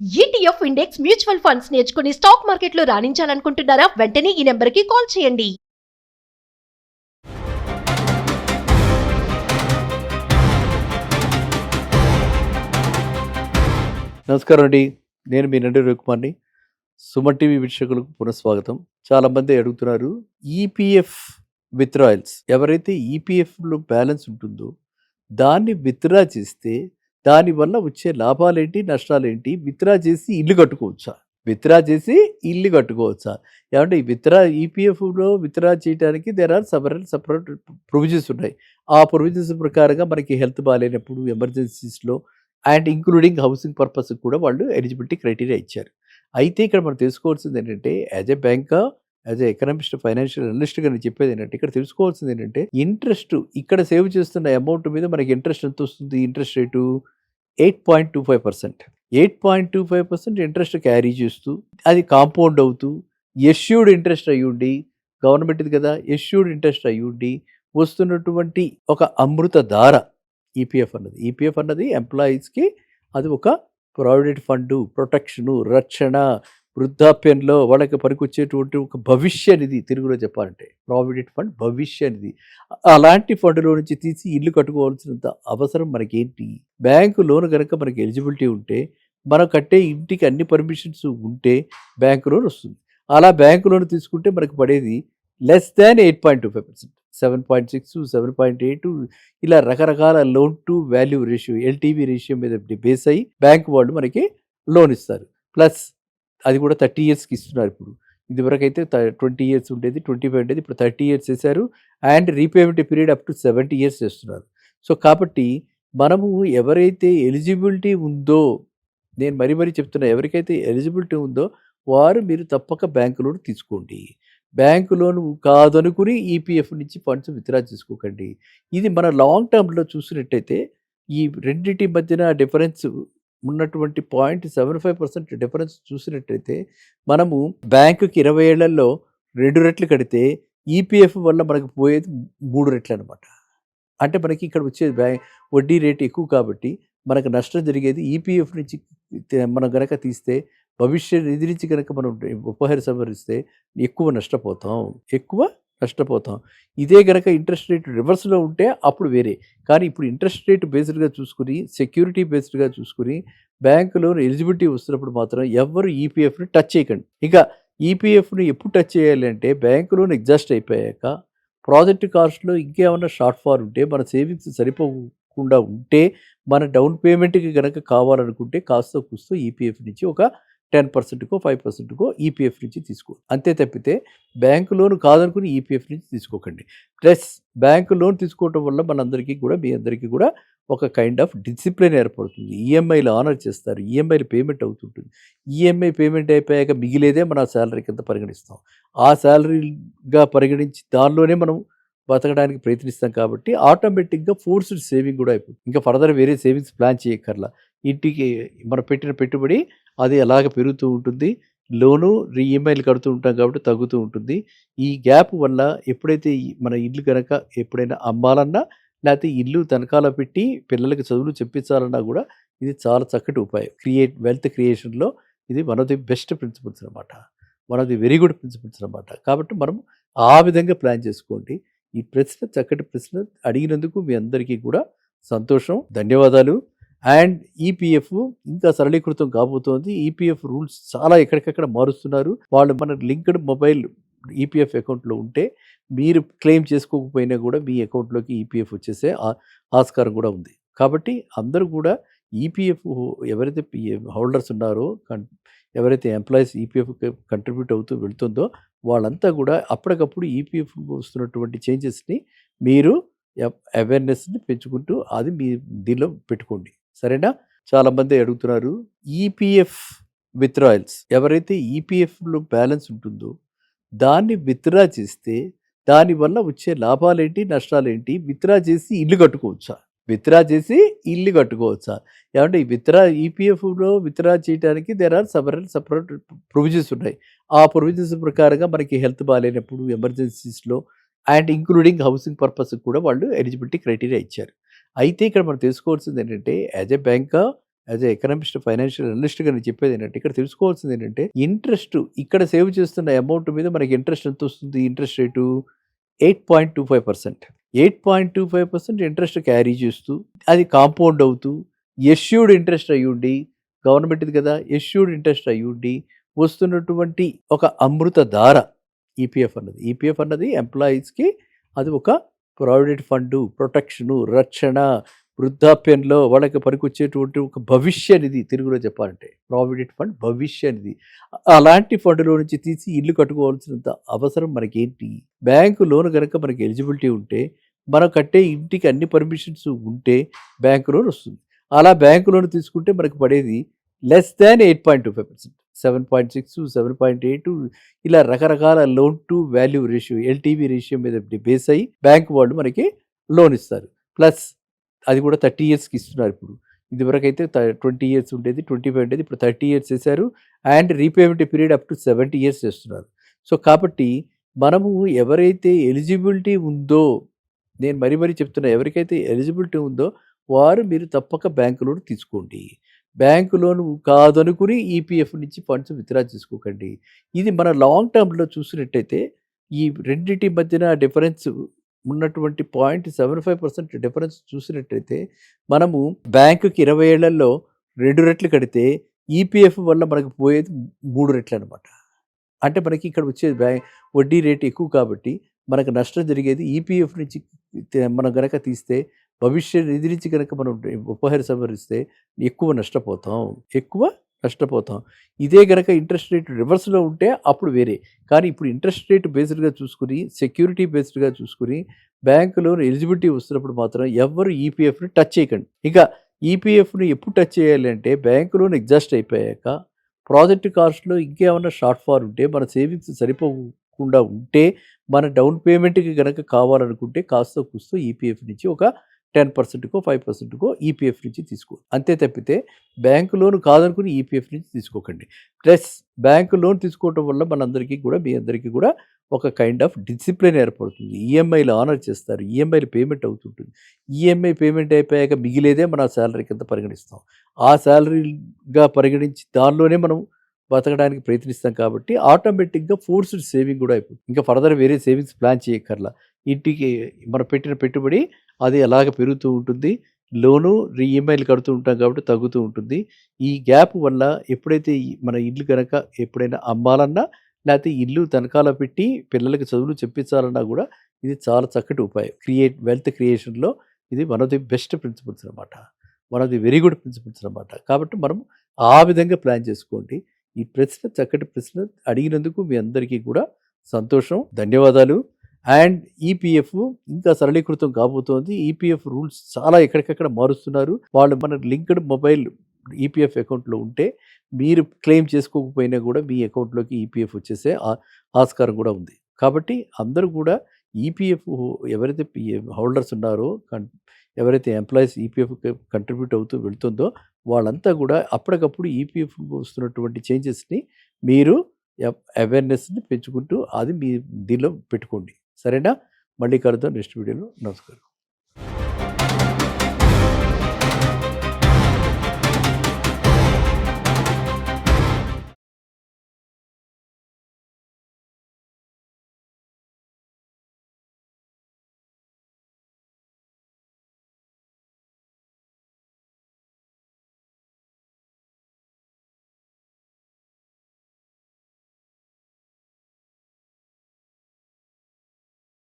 ETF index mutual funds నేర్చుకుని stock మార్కెట్లో రాణించాలనుకుంటున్నారా? వెంటనే ఈ నెంబర్కి కాల్ చేయండి. నమస్కారం అండి. నేను మీ నండి రవికుమార్ని. సుమన్ టీవీ వీక్షకులకు పునఃస్వాగతం. చాలామంది అడుగుతున్నారు, ఈపీఎఫ్ విత్డ్రాయల్స్ ఎవరైతే ఈపీఎఫ్లో బ్యాలెన్స్ ఉంటుందో దాన్ని విత్డ్రా చేస్తే దానివల్ల వచ్చే లాభాలేంటి, నష్టాలేంటి, విత్డ్రా చేసి ఇల్లు కట్టుకోవచ్చా, ఏమంటే ఈ ఈపీఎఫ్లో విత్డ్రా చేయడానికి దేర్ ఆర్ సపరేట్ ప్రొవిజన్స్ ఉన్నాయి. ఆ ప్రొవిజన్స్ ప్రకారంగా మనకి హెల్త్ బాగాలేనప్పుడు, ఎమర్జెన్సీస్లో అండ్ ఇంక్లూడింగ్ హౌసింగ్ పర్పస్ కూడా వాళ్ళు ఎలిజిబిలిటీ క్రైటీరియా ఇచ్చారు. అయితే ఇక్కడ మనం తెలుసుకోవాల్సింది ఏంటంటే, as a banker, as a economist, financial అనలిస్ట్గా నేను చెప్పేది ఏంటంటే, ఇక్కడ తెలుసుకోవాల్సింది ఏంటంటే, ఇంట్రెస్ట్ ఇక్కడ సేవ్ చేస్తున్న అమౌంట్ మీద మనకి ఇంట్రెస్ట్ ఎంత వస్తుంది? Interest rate 8.25%. 8.25% ఇంట్రెస్ట్ క్యారీ చేస్తూ అది కాంపౌండ్ అవుతూ ఎష్యూడ్ ఇంట్రెస్ట్ అయ్యుండి, గవర్నమెంట్ది కదా, ఎష్యూడ్ ఇంట్రెస్ట్ అయ్యుండి వస్తున్నటువంటి ఒక అమృత ధార ఈపీఎఫ్ అన్నది ఎంప్లాయీస్కి అది ఒక ప్రావిడెంట్ ఫండ్, ప్రొటెక్షను, రక్షణ, వృద్ధాప్యంలో వాళ్ళకి పనికొచ్చేటువంటి ఒక భవిష్య నిధి. తెలుగులో చెప్పాలంటే ప్రావిడెంట్ ఫండ్, భవిష్య నిధి. అలాంటి ఫండ్లో నుంచి తీసి ఇల్లు కట్టుకోవాల్సినంత అవసరం మనకేంటి? బ్యాంకు లోన్ కనుక మనకి ఎలిజిబిలిటీ ఉంటే, మనం కట్టే ఇంటికి అన్ని పర్మిషన్స్ ఉంటే బ్యాంకు లోన్ వస్తుంది. అలా బ్యాంకు లోన్ తీసుకుంటే మనకు పడేది లెస్ దాన్ 8.25%, 7.6, 7.8 ఇలా రకరకాల loan to value ratio, LTV ratio మీద బేస్ అయ్యి బ్యాంకు వాళ్ళు మనకి లోన్ ఇస్తారు. ప్లస్ అది కూడా 30 ఇయర్స్కి ఇస్తున్నారు. ఇప్పుడు ఇదివరకు అయితే 20 ఇయర్స్ ఉండేది, 25 ఉండేది, ఇప్పుడు 30 ఇయర్స్ చేశారు. And repayment period up to 70 years చేస్తున్నారు. సో కాబట్టి మనము ఎవరైతే ఎలిజిబిలిటీ ఉందో, నేను మరీ చెప్తున్నా, ఎవరికైతే ఎలిజిబిలిటీ ఉందో వారు మీరు తప్పక బ్యాంకు లోన్ తీసుకోండి. బ్యాంకు లోన్ కాదనుకుని ఈపీఎఫ్ నుంచి ఫండ్స్ విత్డ్రా చేసుకోకండి. ఇది మన లాంగ్ టర్మ్లో చూసినట్టయితే ఈ రెండింటి మధ్యన డిఫరెన్స్ ఉన్నటువంటి 0.75% డిఫరెన్స్ చూసినట్టయితే, మనము బ్యాంకుకి 20 ఏళ్లలో 2 రెట్లు కడితే ఈపీఎఫ్ వల్ల మనకు పోయేది 3 రెట్లు అనమాట. అంటే మనకి ఇక్కడ వచ్చేది వడ్డీ రేటు ఎక్కువ కాబట్టి మనకు నష్టం జరిగేది ఈపీఎఫ్ నుంచి మనం గనక తీస్తే, భవిష్య నిధి నుంచి కనుక మనం ఉపసంహరిస్తే ఎక్కువ నష్టపోతాం. ఇదే గనక ఇంట్రెస్ట్ రేట్ రివర్స్లో ఉంటే అప్పుడు వేరే. కానీ ఇప్పుడు ఇంట్రెస్ట్ రేట్ బేస్డ్గా చూసుకుని, సెక్యూరిటీ బేస్డ్గా చూసుకుని బ్యాంకు లోన్ ఎలిజిబిలిటీ వస్తున్నప్పుడు మాత్రం ఎవరు ఈపీఎఫ్ని టచ్ చేయకండి. ఇంకా ఈపీఎఫ్ని ఎప్పుడు టచ్ చేయాలి అంటే, బ్యాంకు లోన్ ఎగ్జాస్ట్ అయిపోయాక ప్రాజెక్ట్ కాస్ట్లో ఇంకేమన్నా షార్ట్ ఫాల్ ఉంటే, మన సేవింగ్స్ సరిపోకుండా ఉంటే, మన డౌన్ పేమెంట్కి కనుక కావాలనుకుంటే కాస్త కూస్తో ఈపీఎఫ్ నుంచి ఒక 10%కో 5%కో ఈపీఎఫ్ నుంచి తీసుకో. అంతే తప్పితే బ్యాంకు లోన్ కాదనుకుని ఈపీఎఫ్ నుంచి తీసుకోకండి. ప్లస్ బ్యాంకు లోన్ తీసుకోవటం వల్ల మనందరికీ కూడా, మీ అందరికీ కూడా ఒక కైండ్ ఆఫ్ డిసిప్లిన్ ఏర్పడుతుంది. ఈఎంఐలు ఆనర్ చేస్తారు, ఈఎంఐలు పేమెంట్ అవుతుంటుంది. ఈఎంఐ పేమెంట్ అయిపోయాక మిగిలేదే మన శాలరీ కింద పరిగణిస్తాం. ఆ శాలరీగా పరిగణించి దానిలోనే మనం బతకడానికి ప్రయత్నిస్తాం. కాబట్టి ఆటోమేటిక్గా ఫోర్స్డ్ సేవింగ్ కూడా అయిపోతుంది. ఇంకా ఫర్దర్ వేరే సేవింగ్స్ ప్లాన్ చేయక్కర్లా. ఇంటికి మనం పెట్టిన పెట్టుబడి అది అలాగ పెరుగుతూ ఉంటుంది. లోను ఈఎంఐలు కడుతూ ఉంటాం కాబట్టి తగ్గుతూ ఉంటుంది. ఈ గ్యాప్ వల్ల ఎప్పుడైతే మన ఇల్లు కనుక ఎప్పుడైనా అమ్మాలన్నా, లేకపోతే ఇల్లు తనఖాలో పెట్టి పిల్లలకి చదువులు చెప్పించాలన్నా కూడా ఇది చాలా చక్కటి ఉపాయం. వెల్త్ క్రియేషన్లో ఇది one of the best principles అనమాట, one of the very good principles అనమాట. కాబట్టి మనం ఆ విధంగా ప్లాన్ చేసుకోండి. ఈ చక్కటి ప్రశ్న అడిగినందుకు మీ అందరికీ కూడా సంతోషం, ధన్యవాదాలు. అండ్ ఈపీఎఫ్ ఇంకా సరళీకృతం కాబోతోంది. ఈపీఎఫ్ రూల్స్ చాలా ఎక్కడికక్కడ మారుస్తున్నారు. వాళ్ళు మన లింక్డ్ మొబైల్ ఈపీఎఫ్ అకౌంట్లో ఉంటే మీరు క్లెయిమ్ చేసుకోకపోయినా కూడా మీ అకౌంట్లోకి ఈపీఎఫ్ వచ్చేసే ఆస్కారం కూడా ఉంది. కాబట్టి అందరూ కూడా ఈపీఎఫ్ ఎవరైతే హోల్డర్స్ ఉన్నారో, ఎవరైతే ఎంప్లాయీస్ ఈపీఎఫ్ కంట్రిబ్యూట్ అవుతూ వెళ్తుందో వాళ్ళంతా కూడా అప్పటికప్పుడు ఈపీఎఫ్ వస్తున్నటువంటి చేంజెస్ని మీరు అవేర్నెస్ని పెంచుకుంటూ అది మీ దీనిలో పెట్టుకోండి. సరేనా? చాలామంది అడుగుతున్నారు, ఈపీఎఫ్ విత్డ్రాయల్స్ ఎవరైతే ఈపీఎఫ్లో బ్యాలెన్స్ ఉంటుందో దాన్ని విత్డ్రా చేస్తే దానివల్ల వచ్చే లాభాలేంటి, నష్టాలేంటి, విత్డ్రా చేసి ఇల్లు కట్టుకోవచ్చా, ఏమంటే ఈ ఈపీఎఫ్లో విత్డ్రా చేయడానికి దేర్ ఆర్ సపరేట్ ప్రొవిజన్స్ ఉన్నాయి. ఆ ప్రొవిజన్స్ ప్రకారంగా మనకి హెల్త్ బాగాలేనప్పుడు, ఎమర్జెన్సీస్లో అండ్ ఇంక్లూడింగ్ హౌసింగ్ పర్పస్ కూడా వాళ్ళు ఎలిజిబిలిటీ క్రైటీరియా ఇచ్చారు. అయితే ఇక్కడ మనం తెలుసుకోవాల్సింది ఏంటంటే, as a banker, as a economist, financial అనలిస్ట్గా నేను చెప్పేది ఏంటంటే, ఇక్కడ తెలుసుకోవాల్సింది ఏంటంటే, ఇంట్రెస్ట్ ఇక్కడ సేవ్ చేస్తున్న అమౌంట్ మీద మనకి ఇంట్రెస్ట్ ఎంత వస్తుంది? Interest rate 8.25%. 8.25% ఇంట్రెస్ట్ క్యారీ చేస్తూ, అది కాంపౌండ్ అవుతూ, ఎష్యూర్డ్ ఇంట్రెస్ట్ అయ్యుండి, గవర్నమెంట్ది కదా, ఎష్యూర్డ్ ఇంట్రెస్ట్ అయ్యుండి వస్తున్నటువంటి ఒక అమృత ధార ఈపీఎఫ్ అన్నది. ఈపీఎఫ్ అన్నది ఎంప్లాయీస్కి అది ఒక ప్రావిడెంట్ ఫండ్, ప్రొటెక్షను, రక్షణ, వృద్ధాప్యంలో వాళ్ళకి పనికొచ్చేటువంటి ఒక భవిష్య నిధి. తెలుగులో చెప్పాలంటే ప్రావిడెంట్ ఫండ్, భవిష్య నిధి. అలాంటి ఫండ్లో నుంచి తీసి ఇల్లు కట్టుకోవాల్సినంత అవసరం మనకేంటి? బ్యాంకు లోన్ కనుక మనకి ఎలిజిబిలిటీ ఉంటే, మనం కట్టే ఇంటికి అన్ని పర్మిషన్స్ ఉంటే బ్యాంకు లోన్ వస్తుంది. అలా బ్యాంకు లోన్ తీసుకుంటే మనకు పడేది లెస్ దాన్ 8.25%, 7.6, 7.8 ఇలా రకరకాల loan to value ratio, LTV ratio మీద బేస్ అయ్యి బ్యాంకు వాళ్ళు మనకి లోన్ ఇస్తారు. ప్లస్ అది కూడా 30 ఇయర్స్కి ఇస్తున్నారు. ఇప్పుడు ఇదివరకు అయితే 20 ఇయర్స్ ఉండేది, 25 ఉండేది, ఇప్పుడు 30 ఇయర్స్ చేశారు. And repayment period up to 70 years చేస్తున్నారు. సో కాబట్టి మనము ఎవరైతే ఎలిజిబిలిటీ ఉందో, నేను మరీ చెప్తున్నా, ఎవరికైతే ఎలిజిబిలిటీ ఉందో వారు మీరు తప్పక బ్యాంకు లోన్ తీసుకోండి. బ్యాంకు లోన్ కాదనుకుని ఈపీఎఫ్ నుంచి ఫండ్స్ విత్డ్రా చేసుకోకండి. ఇది మన లాంగ్ టర్మ్లో చూసినట్టయితే ఈ రెండింటి మధ్యన డిఫరెన్స్ ఉన్నటువంటి 0.75% డిఫరెన్స్ చూసినట్టయితే, మనము బ్యాంకుకి 20 ఏళ్లలో 2 రెట్లు కడితే ఈపీఎఫ్ వల్ల మనకు పోయేది 3 రెట్లు అనమాట. అంటే మనకి ఇక్కడ వచ్చేది వడ్డీ రేటు ఎక్కువ కాబట్టి మనకు నష్టం జరిగేది ఈపీఎఫ్ నుంచి మనం గనక తీస్తే, భవిష్య నిధి నుంచి కనుక మనం ఉపసంహరిస్తే ఎక్కువ నష్టపోతాం. ఇదే గనక ఇంట్రెస్ట్ రేట్ రివర్స్లో ఉంటే అప్పుడు వేరే. కానీ ఇప్పుడు ఇంట్రెస్ట్ రేట్ బేస్డ్గా చూసుకుని, సెక్యూరిటీ బేస్డ్గా చూసుకుని బ్యాంకు లోన్ ఎలిజిబిలిటీ వస్తున్నప్పుడు మాత్రం ఎవ్వరు ఈపీఎఫ్ని టచ్ చేయకండి. ఇంకా ఈపీఎఫ్ని ఎప్పుడు టచ్ చేయాలి అంటే, బ్యాంకు లోన్ ఎగ్జాస్ట్ అయిపోయాక, ప్రాజెక్ట్ కాస్ట్లో ఇంకేమన్నా షార్ట్ ఫాల్ ఉంటే, మన సేవింగ్స్ సరిపోకుండా ఉంటే, మన డౌన్ పేమెంట్కి కనుక కావాలనుకుంటే కాస్త కూస్తో ఈపీఎఫ్ నుంచి ఒక 10%కో 5%కో ఈపీఎఫ్ నుంచి తీసుకో. అంతే తప్పితే బ్యాంకు లోన్ కాదనుకుని ఈపీఎఫ్ నుంచి తీసుకోకండి. ప్లస్ బ్యాంకు లోన్ తీసుకోవటం వల్ల మనందరికీ కూడా, మీ అందరికీ కూడా ఒక కైండ్ ఆఫ్ డిసిప్లిన్ ఏర్పడుతుంది. ఈఎంఐలు ఆనర్ చేస్తారు, ఈఎంఐలు పేమెంట్ అవుతుంటుంది. ఈఎంఐ పేమెంట్ అయిపోయాక మిగిలేదే మన శాలరీ కింద పరిగణిస్తాం. ఆ శాలరీగా పరిగణించి దానిలోనే మనం బతకడానికి ప్రయత్నిస్తాం కాబట్టి ఆటోమేటిక్గా ఫోర్స్డ్ సేవింగ్ కూడా అయిపోతుంది. ఇంకా ఫర్దర్ వేరే సేవింగ్స్ ప్లాన్ చేయక్కర్లా. ఇంటికి మనం పెట్టిన పెట్టుబడి అది అలాగ పెరుగుతూ ఉంటుంది. లోను ఈఎంఐలు కడుతూ ఉంటాం కాబట్టి తగ్గుతూ ఉంటుంది. ఈ గ్యాప్ వల్ల ఎప్పుడైతే మన ఇల్లు కనుక ఎప్పుడైనా అమ్మాలన్నా, లేకపోతే ఇల్లు తనఖాలో పెట్టి పిల్లలకి చదువులు చెప్పించాలన్నా కూడా ఇది చాలా చక్కటి ఉపాయం. వెల్త్ క్రియేషన్లో ఇది one of the best principles అనమాట. One of the very good principles అనమాట. కాబట్టి మనం ఆ విధంగా ప్లాన్ చేసుకోండి. ఈ ప్రశ్న చక్కటి ప్రశ్న అడిగినందుకు మీ అందరికీ కూడా సంతోషం, ధన్యవాదాలు. అండ్ ఈపీఎఫ్ ఇంకా సరళీకృతం కాబోతోంది. ఈపీఎఫ్ రూల్స్ చాలా ఎక్కడికక్కడ మారుస్తున్నారు. వాళ్ళు మన లింక్డ్ మొబైల్ ఈపీఎఫ్ అకౌంట్లో ఉంటే మీరు క్లెయిమ్ చేసుకోకపోయినా కూడా మీ అకౌంట్లోకి ఈపీఎఫ్ వచ్చేసే ఆస్కారం కూడా ఉంది. కాబట్టి అందరూ కూడా ఈపీఎఫ్ ఎవరైతే హోల్డర్స్ ఉన్నారో, ఎవరైతే ఎంప్లాయీస్ ఈపీఎఫ్ కంట్రిబ్యూట్ అవుతూ వెళ్తుందో వాళ్ళంతా కూడా అప్పటికప్పుడు ఈపీఎఫ్ వస్తున్నటువంటి చేంజెస్ని మీరు అవేర్నెస్ని పెంచుకుంటూ అది మీ దీనిలో పెట్టుకోండి. సరేనా? మళ్ళీ కలుద్దాం నెక్స్ట్ వీడియోలో. నమస్కారం.